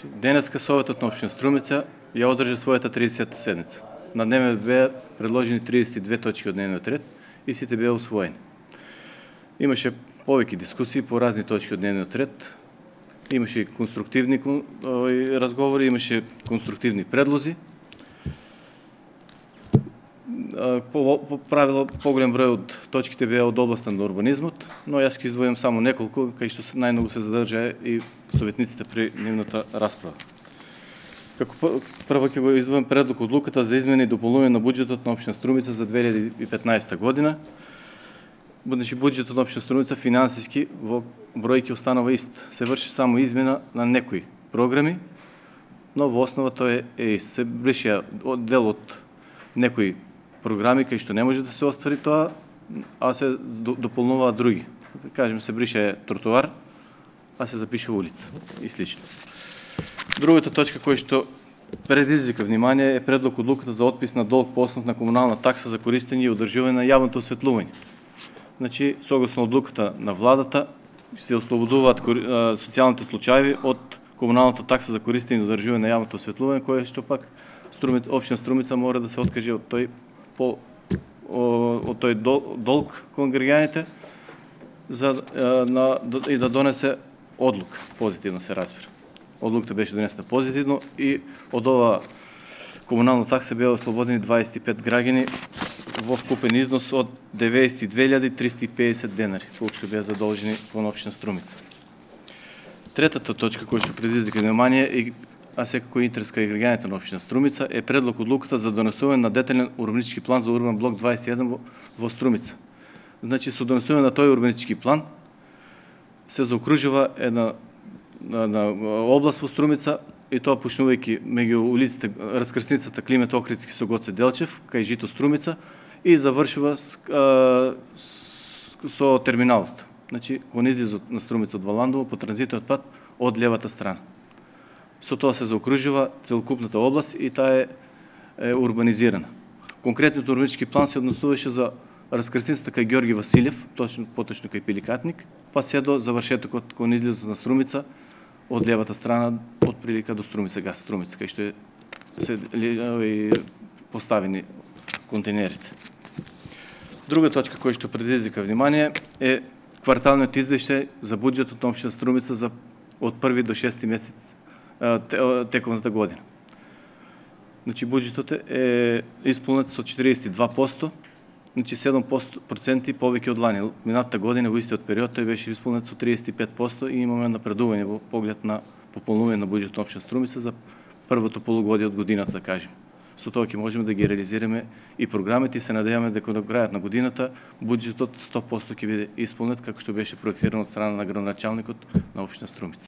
Денеска Советот на општина Струмица ја одржа својата 30-та седница. На дневен беа предложени 32 точки од дневниот ред и сите беа усвоени. Имаше повеќе дискусии по разни точки од дневниот ред, имаше конструктивни разговори, имаше конструктивни предлози. По правило, поголем број од точките беа од областа на урбанизмот, но јас ќе издвојам само неколку, кај што најмногу се задржа и советниците при нивната расправа. Како прво ќе го издвојам предлог одлуката за измени и дополнување на буџетот на општина Струмица за 2015 година. Значи, буџетот на општина Струмица финансиски во бројки останува ист. Се врши само измена на некои програми, но во основа тоа е ист. Се брише дел од некои програми кај што не може да се оствари тоа, а се дополнуваат други. Кажем, се брише тротоар, а се запише улица и слично. Другата точка која што предизвика внимание е предлог одлуката за отпис на долг по основ на комунална такса за користење и одржување на јавното осветлување. Значи, согласно одлуката на владата, се ослободуваат социјалните случаи од комуналната такса за користење и одржување на јавното осветлување, кое што пак општина Струмица мора да се откаже од тој долг кон граѓаните и да донесе одлука, позитивно се разбира. Одлуката беше донесена позитивно и од ова комунална такса беа ослободени 25 граѓани во вкупен износ од 92.350 денари, колку што беа задолжени кон општина Струмица. Третата точка која што предизвика внимание, а секако интерес кај граѓаните на општина Струмица, е предлог одлуката за донесување на детален урбанистички план за урбан блок 21 во Струмица. Значи, со донесување на тој урбанистички план се заокружува една област во Струмица, и тоа почнувајќи меѓу улиците раскрсницата Климет Охридски со Гоце Делчев, кај Жито Струмица, и завршува со терминалот. Значи, кон излезот на Струмица од Валандово по транзитниот пат од левата страна. Со тоа се заокружува целокупната област и таа е урбанизирана. Конкретниот урбанистички план се однесуваше за раскрсницата кај Ѓорги Василев, поточно кај Пиликатник, па се до завршетокот кон излезот на Струмица од левата страна, од прилика до Струмица газ Струмица, кај што се поставени контейнерите. Друга точка која што предизвика внимание е кварталниот извештај за буџетот на општина Струмица од 1 до 6 месец тековната година. Значи, буџетот е исполнет со 42%, значи 7% повеќе од лани. Минатата година во истиот период тој беше исполнет со 35% и имаме напредување во поглед на пополнување на буџетот на општина Струмица за првото полугодие од годината, да кажем. Со тоа ќе можеме да ги реализираме и програмите и се надеваме дека до крајот на годината буџетот 100% ќе биде исполнет како што беше проектирано од страна на градоначалникот на општина Струмица.